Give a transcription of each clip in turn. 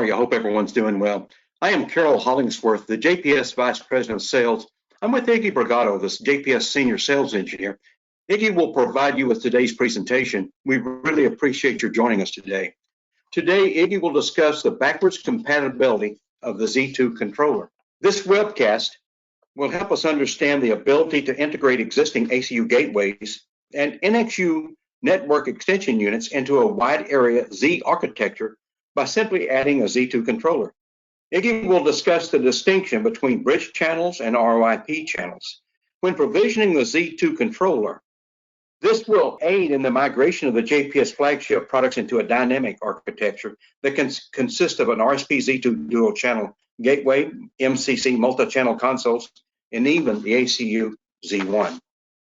are you? I hope everyone's doing well. I am Carol Hollingsworth, the JPS Vice President of Sales. I'm with Iggy Bragato, the JPS Senior Sales Engineer. Iggy will provide you with today's presentation. We really appreciate your joining us today. Today, Iggy will discuss the backwards compatibility of the Z2 controller. This webcast will help us understand the ability to integrate existing ACU gateways and NXU network extension units into a wide area Z architecture by simply adding a Z2 controller. Iggy will discuss the distinction between bridge channels and RoIP channels. When provisioning the Z2 controller, this will aid in the migration of the JPS flagship products into a dynamic architecture that can consist of an RSP-Z2 Dual Channel Gateway, MCC Multi-Channel Consoles, and even the ACU Z1.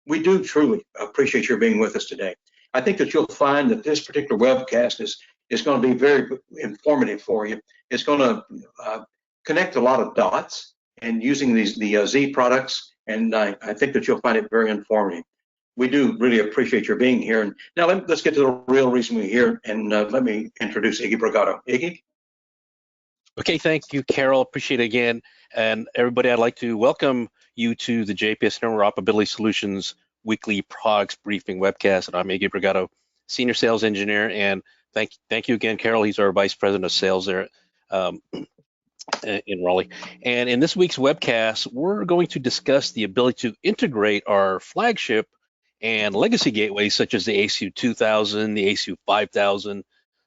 We do truly appreciate your being with us today. I think that you'll find that this particular webcast is going to be very informative for you. It's going to connect a lot of dots and using the Z products, and I think that you'll find it very informative. We do really appreciate your being here. And now let's get to the real reason we're here, and let me introduce Iggy Bragato. Iggy? Okay, thank you, Carol. Appreciate it again. And everybody, I'd like to welcome you to the JPS Interoperability Solutions Weekly Products Briefing webcast. And I'm Iggy Bragato, Senior Sales Engineer. And thank you again, Carol. He's our Vice President of Sales there in Raleigh. And in this week's webcast, we're going to discuss the ability to integrate our flagship and legacy gateways such as the ACU 2000, the ACU 5000,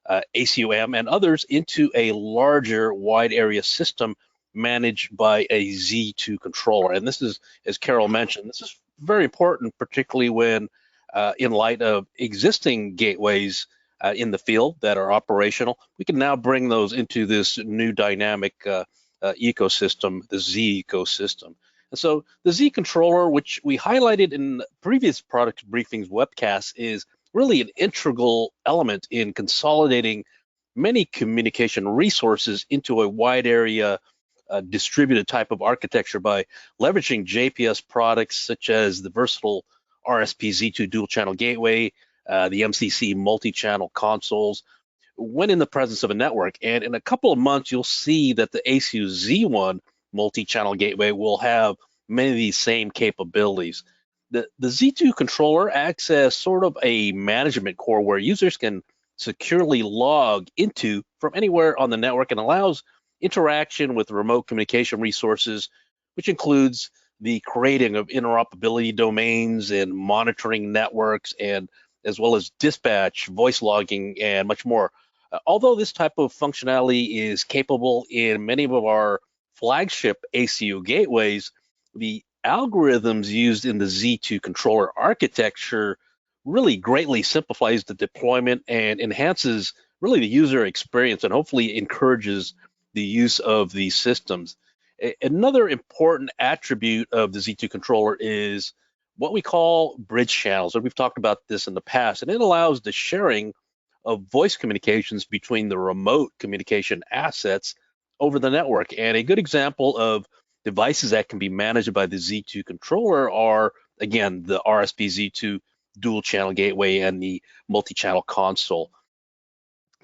ACU-M, and others into a larger wide area system managed by a Z2 controller. And this is, as Carol mentioned, this is very important, particularly when in light of existing gateways in the field that are operational. We can now bring those into this new dynamic ecosystem, the Z ecosystem. And so the Z controller, which we highlighted in previous product briefings webcasts, is really an integral element in consolidating many communication resources into a wide area distributed type of architecture by leveraging JPS products such as the versatile RSP-Z2 Dual Channel Gateway, the MCC Multi-Channel Consoles, when in the presence of a network. And in a couple of months, you'll see that the ACU Z1 Multi-Channel Gateway will have many of these same capabilities. The Z2 controller acts as sort of a management core where users can securely log into from anywhere on the network and allows interaction with remote communication resources, which includes the creating of interoperability domains and monitoring networks, and as well as dispatch, voice logging, and much more. Although this type of functionality is capable in many of our flagship ACU gateways, the algorithms used in the Z2 controller architecture really greatly simplifies the deployment and enhances really the user experience and hopefully encourages the use of these systems. Another important attribute of the Z2 controller is what we call bridge channels, and we've talked about this in the past, and it allows the sharing of voice communications between the remote communication assets over the network. And a good example of devices that can be managed by the Z2 controller are, again, the RSP-Z2 Dual Channel Gateway and the Multi-Channel Console.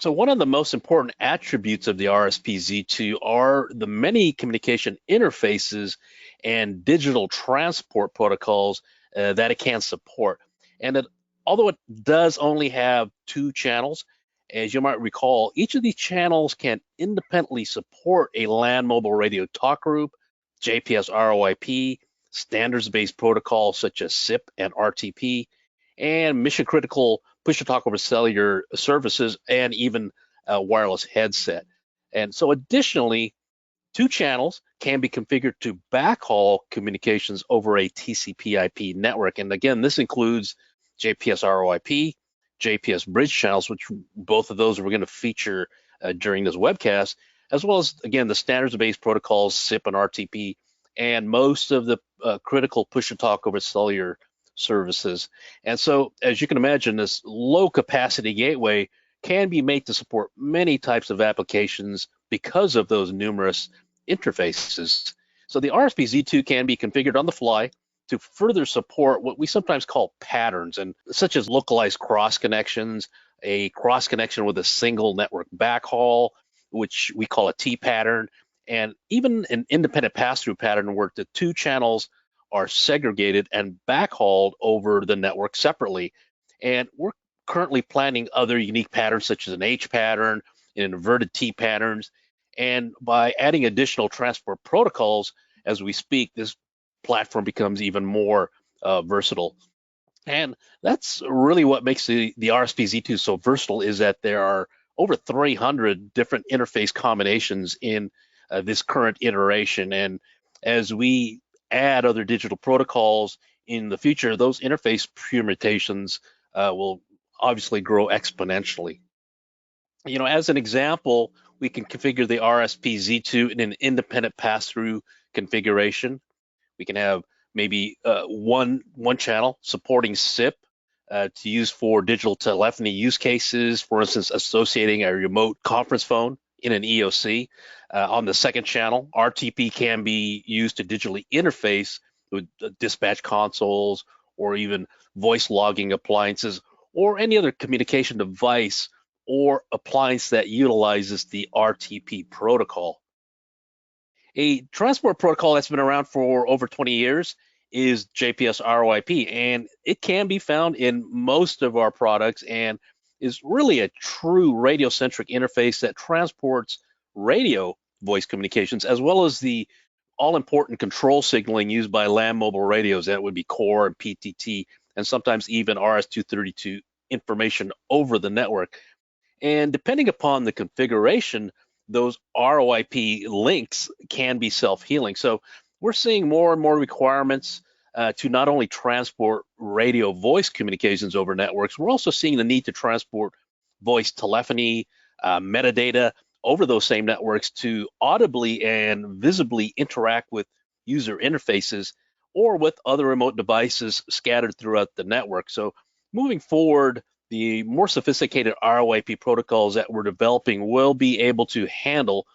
So one of the most important attributes of the RSP-Z2 are the many communication interfaces and digital transport protocols that it can support. And although it does only have 2 channels, as you might recall, each of these channels can independently support a LAN mobile radio talk group, JPS RoIP, standards-based protocols such as SIP and RTP, and mission-critical push-to-talk over cellular services, and even a wireless headset. And so additionally, 2 channels can be configured to backhaul communications over a TCP/IP network. And again, this includes JPS RoIP, JPS bridge channels, which both of those we're going to feature during this webcast, as well as, again, the standards-based protocols, SIP and RTP, and most of the critical push-to-talk over cellular services. And so, as you can imagine, this low-capacity gateway can be made to support many types of applications because of those numerous interfaces. So the RSP-Z2 can be configured on the fly to further support what we sometimes call patterns, and such as localized cross connections, a cross connection with a single network backhaul, which we call a T pattern, and even an independent pass-through pattern where the two channels are segregated and backhauled over the network separately. And we're currently planning other unique patterns such as an H pattern, and inverted T patterns. And by adding additional transport protocols as we speak, this platform becomes even more versatile. And that's really what makes the RSP-Z2 so versatile, is that there are over 300 different interface combinations in this current iteration. And as we add other digital protocols in the future, those interface permutations will obviously grow exponentially. As an example, we can configure the RSP-Z2 in an independent pass-through configuration. We can have maybe one channel supporting SIP to use for digital telephony use cases, for instance, associating a remote conference phone in an EOC. On the second channel, RTP can be used to digitally interface with dispatch consoles or even voice logging appliances or any other communication device or appliance that utilizes the RTP protocol. A transport protocol that's been around for over 20 years is JPS RoIP, and it can be found in most of our products and is really a true radio-centric interface that transports radio voice communications as well as the all-important control signaling used by land mobile radios. That would be core and PTT, and sometimes even RS-232 information over the network. And depending upon the configuration, those RoIP links can be self-healing. So we're seeing more and more requirements to not only transport radio voice communications over networks, we're also seeing the need to transport voice telephony, metadata over those same networks to audibly and visibly interact with user interfaces or with other remote devices scattered throughout the network. So moving forward, the more sophisticated RoIP protocols that we're developing will be able to handle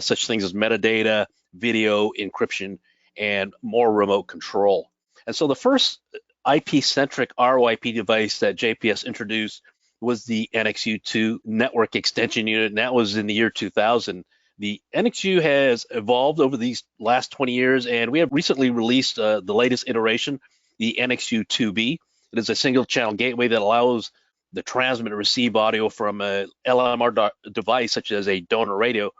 such things as metadata, video, encryption, and more remote control. And so the first IP-centric RoIP device that JPS introduced was the NXU2 network extension unit, and that was in the year 2000. The NXU has evolved over these last 20 years, and we have recently released the latest iteration, the NXU2B. It is a single channel gateway that allows the transmit and receive audio from a LMR device, such as a donor radio,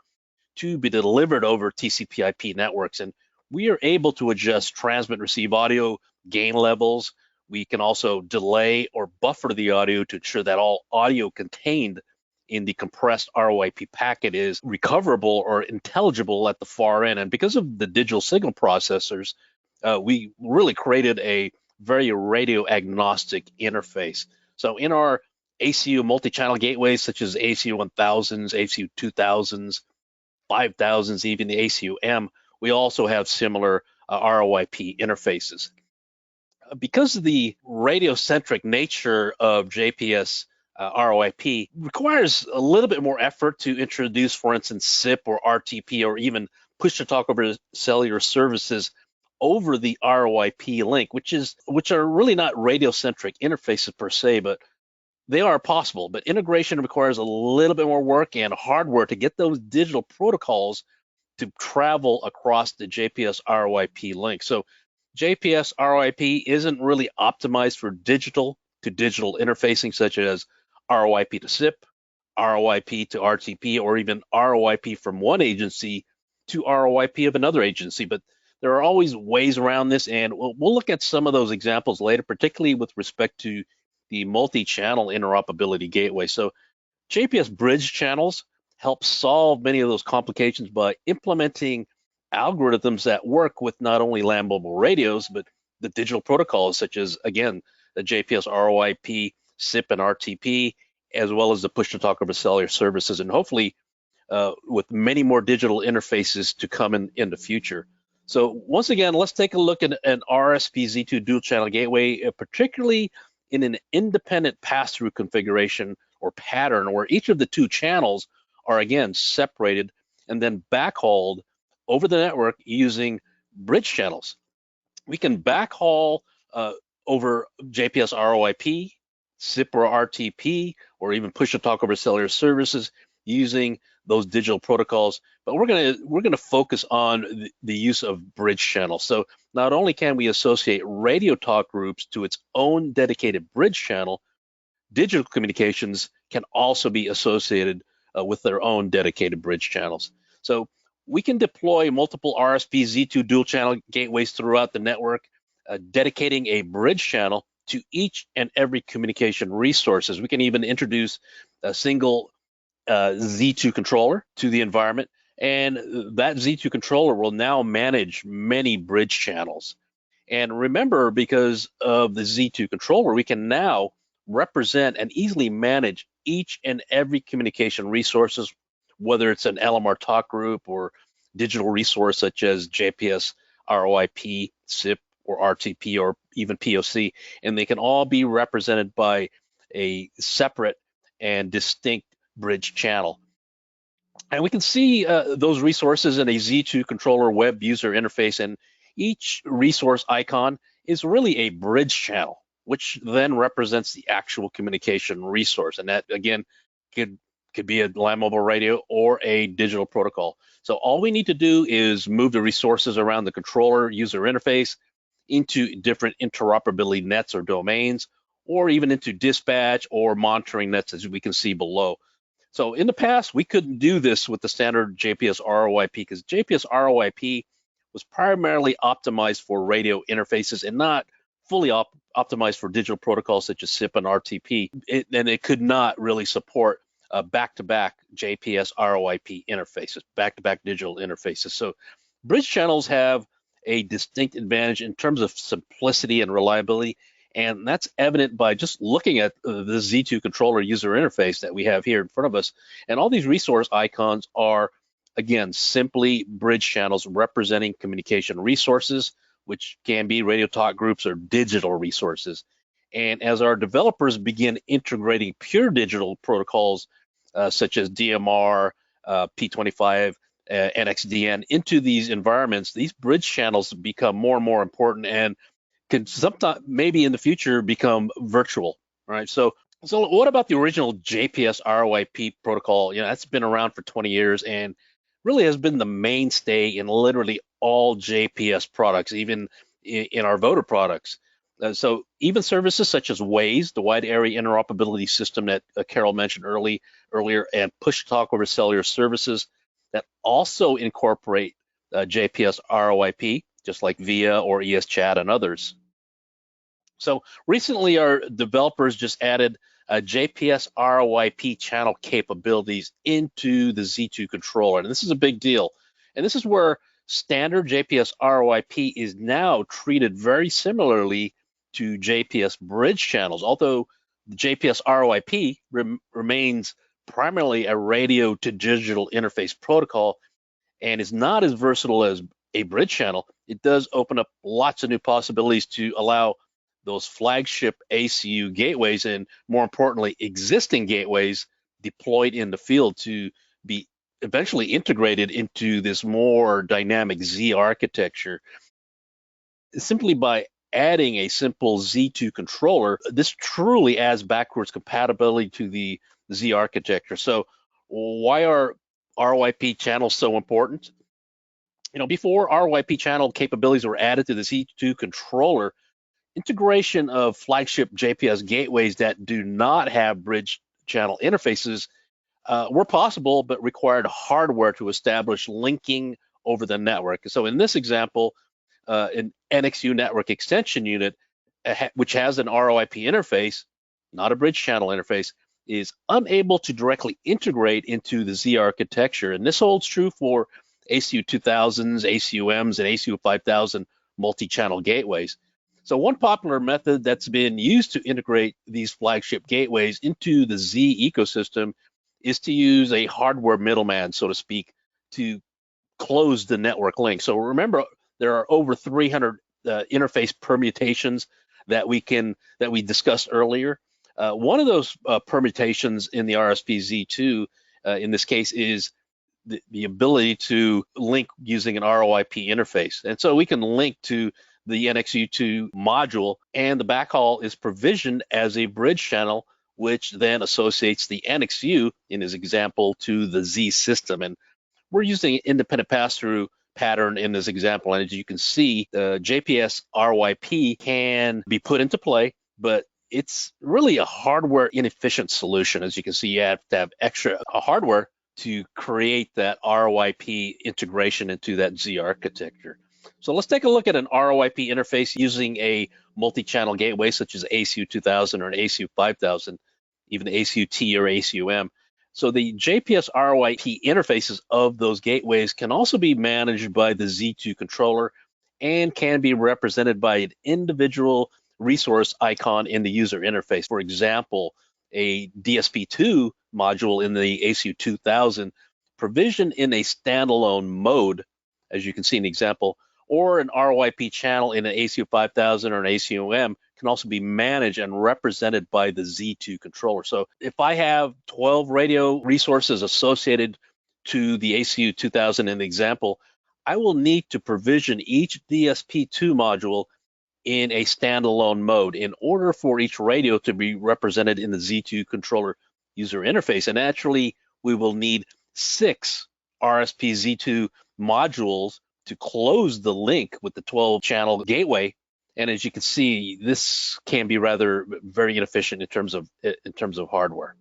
to be delivered over TCP/IP networks. And we are able to adjust transmit and receive audio gain levels. We can also delay or buffer the audio to ensure that all audio contained in the compressed RoIP packet is recoverable or intelligible at the far end. And because of the digital signal processors, we really created a very radio agnostic interface. So in our ACU multi-channel gateways, such as ACU 1000s, ACU 2000s, 5000s, even the ACU M, we also have similar RoIP interfaces. Because of the radio-centric nature of JPS RoIP requires a little bit more effort to introduce, for instance, SIP or RTP or even push-to-talk over cellular services over the RoIP link, which are really not radio-centric interfaces per se, but they are possible. But integration requires a little bit more work and hardware to get those digital protocols to travel across the JPS RoIP link. So JPS RoIP isn't really optimized for digital to digital interfacing, such as RoIP to SIP, RoIP to RTP, or even RoIP from one agency to RoIP of another agency. But there are always ways around this, and we'll look at some of those examples later, particularly with respect to the multi-channel interoperability gateway. So JPS bridge channels help solve many of those complications by implementing algorithms that work with not only land mobile radios, but the digital protocols such as, again, the JPS RoIP, SIP, and RTP, as well as the push-to-talk over cellular services, and hopefully with many more digital interfaces to come in the future. So once again, let's take a look at an RSP-Z2 Dual Channel Gateway, particularly in an independent pass-through configuration or pattern where each of the two channels are again separated and then backhauled over the network using bridge channels. We can backhaul over JPS RoIP, SIP or RTP, or even push-to-talk over cellular services using those digital protocols, but we're gonna focus on the use of bridge channels. So not only can we associate radio talk groups to its own dedicated bridge channel, digital communications can also be associated with their own dedicated bridge channels. So we can deploy multiple RSP-Z2 dual channel gateways throughout the network, dedicating a bridge channel to each and every communication resources. We can even introduce a single Z2 controller to the environment, and that Z2 controller will now manage many bridge channels. And remember, because of the Z2 controller, we can now represent and easily manage each and every communication resources, whether it's an LMR talk group or digital resource such as JPS, RoIP, SIP, or RTP, or even POC, and they can all be represented by a separate and distinct bridge channel. And we can see those resources in a Z2 controller web user interface, and each resource icon is really a bridge channel, which then represents the actual communication resource. And that, again, could be a land mobile radio or a digital protocol. So all we need to do is move the resources around the controller user interface into different interoperability nets or domains, or even into dispatch or monitoring nets, as we can see below. So in the past, we couldn't do this with the standard JPS RoIP because JPS RoIP was primarily optimized for radio interfaces and not fully optimized for digital protocols such as SIP and RTP. And it could not really support back-to-back JPS RoIP interfaces, back-to-back digital interfaces. So bridge channels have a distinct advantage in terms of simplicity and reliability. And that's evident by just looking at the Z2 controller user interface that we have here in front of us. And all these resource icons are, again, simply bridge channels representing communication resources, which can be radio talk groups or digital resources. And as our developers begin integrating pure digital protocols such as DMR, P25, NXDN into these environments, these bridge channels become more and more important and can sometimes, maybe in the future, become virtual, right? So what about the original JPS RoIP protocol? That's been around for 20 years and really has been the mainstay in literally all JPS products, even in our voter products. So even services such as Waze, the wide area interoperability system that Carol mentioned earlier, and push talk over cellular services that also incorporate JPS RoIP, just like VIA or ESChat and others. So recently, our developers just added JPS RoIP channel capabilities into the Z2 controller, and this is a big deal. And this is where standard JPS RoIP is now treated very similarly to JPS bridge channels, although the JPS RoIP remains primarily a radio to digital interface protocol and is not as versatile as a bridge channel. It does open up lots of new possibilities to allow those flagship ACU gateways and, more importantly, existing gateways deployed in the field to be eventually integrated into this more dynamic Z architecture. Simply by adding a simple Z2 controller, this truly adds backwards compatibility to the Z architecture. So why are RoIP channels so important? Before RoIP channel capabilities were added to the Z2 controller, integration of flagship JPS gateways that do not have bridge channel interfaces were possible, but required hardware to establish linking over the network. So in this example, an NXU network extension unit, which has an RoIP interface, not a bridge channel interface, is unable to directly integrate into the Z architecture. And this holds true for ACU 2000s, ACUMs, and ACU 5000 multi-channel gateways. So one popular method that's been used to integrate these flagship gateways into the Z ecosystem is to use a hardware middleman, so to speak, to close the network link. So remember, there are over 300 interface permutations that we discussed earlier. One of those permutations in the RSP-Z2, in this case, is the ability to link using an RoIP interface. And so we can link to the NXU2 module, and the backhaul is provisioned as a bridge channel which then associates the NXU in this example to the Z system. And we're using an independent pass-through pattern in this example. And as you can see, the JPS RoIP can be put into play, but it's really a hardware inefficient solution. As you can see, you have to have extra hardware to create that RoIP integration into that Z architecture. So let's take a look at an RoIP interface using a multi-channel gateway such as ACU 2000 or an ACU 5000, even the ACU T or ACU M. So the JPS RoIP interfaces of those gateways can also be managed by the Z2 controller and can be represented by an individual resource icon in the user interface. For example, a DSP2 module in the ACU 2000 provisioned in a standalone mode, as you can see in the example, or an RoIP channel in an ACU 5000 or an ACU M can also be managed and represented by the Z2 controller. So if I have 12 radio resources associated to the ACU 2000 in the example, I will need to provision each DSP2 module in a standalone mode in order for each radio to be represented in the Z2 controller user interface. And naturally, we will need 6 RSP-Z2 modules to close the link with the 12-channel gateway. And as you can see, this can be very inefficient in terms of hardware.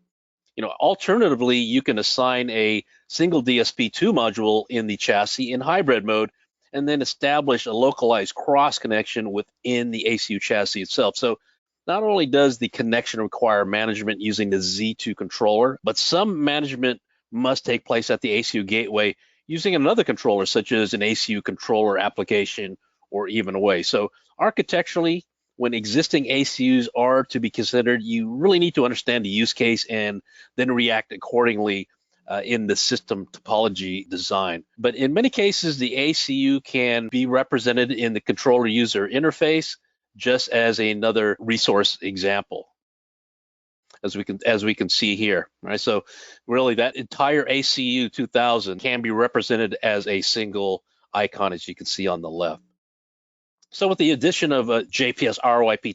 Alternatively, you can assign a single DSP2 module in the chassis in hybrid mode, and then establish a localized cross connection within the ACU chassis itself. So not only does the connection require management using the Z2 controller, but some management must take place at the ACU gateway using another controller, such as an ACU controller application or even away. So architecturally, when existing ACUs are to be considered, you really need to understand the use case and then react accordingly in the system topology design. But in many cases, the ACU can be represented in the controller user interface, just as another resource example, as we can see here, right? So really that entire ACU 2000 can be represented as a single icon, as you can see on the left. So with the addition of JPS RoIP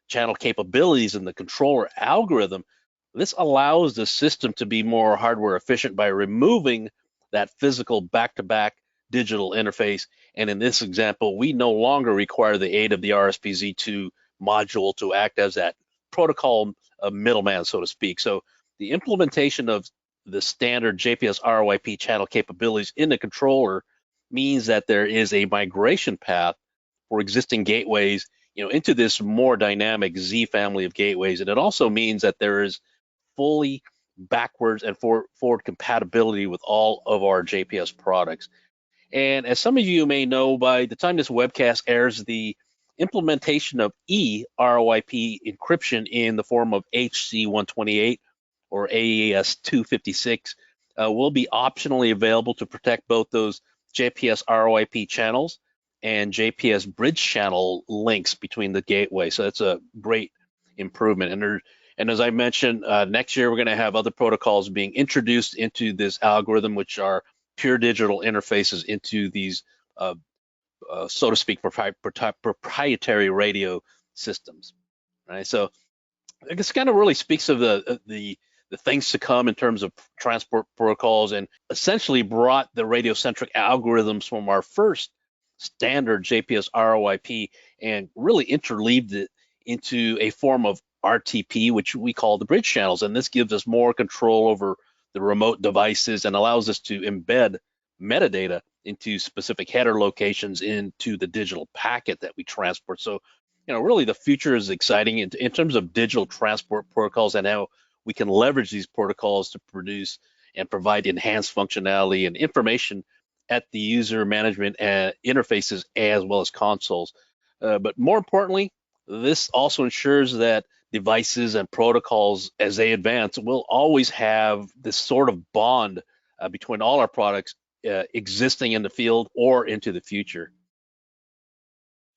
channel capabilities in the controller algorithm, this allows the system to be more hardware efficient by removing that physical back-to-back digital interface. And in this example, we no longer require the aid of the RSP-Z2 module to act as that protocol middleman, so to speak. So the implementation of the standard JPS RoIP channel capabilities in the controller means that there is a migration path for existing gateways, into this more dynamic Z family of gateways. And it also means that there is fully backwards and forward compatibility with all of our JPS products. And as some of you may know, by the time this webcast airs, the implementation of RoIP encryption in the form of HC128 or AES256 will be optionally available to protect both those JPS RoIP channels and JPS bridge channel links between the gateway. So that's a great improvement. And as I mentioned, next year we're going to have other protocols being introduced into this algorithm, which are pure digital interfaces into these, so to speak, proprietary radio systems. Right. So I guess it kind of really speaks of the things to come in terms of transport protocols, and essentially brought the radio-centric algorithms from our first standard JPS RoIP and really interleaved it into a form of RTP, which we call the bridge channels. And this gives us more control over the remote devices and allows us to embed metadata into specific header locations into the digital packet that we transport. So, really the future is exciting in terms of digital transport protocols and how we can leverage these protocols to produce and provide enhanced functionality and information at the user management interfaces as well as consoles. But more importantly, this also ensures that devices and protocols, as they advance, will always have this sort of bond between all our products existing in the field or into the future.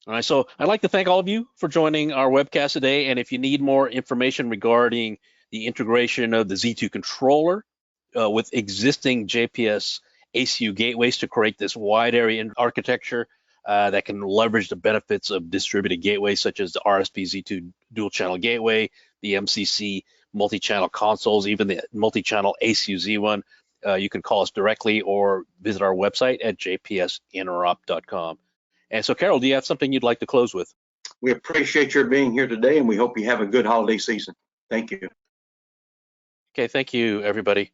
All right, so I'd like to thank all of you for joining our webcast today. And if you need more information regarding the integration of the Z2 controller with existing JPS ACU gateways to create this wide area architecture, that can leverage the benefits of distributed gateways such as the RSP-Z2 Dual Channel Gateway, the MCC Multi-Channel Consoles, even the multi-channel ACU-Z one. You can call us directly or visit our website at jpsinterop.com. And so, Carol, do you have something you'd like to close with? We appreciate your being here today, and we hope you have a good holiday season. Thank you. Okay, thank you, everybody.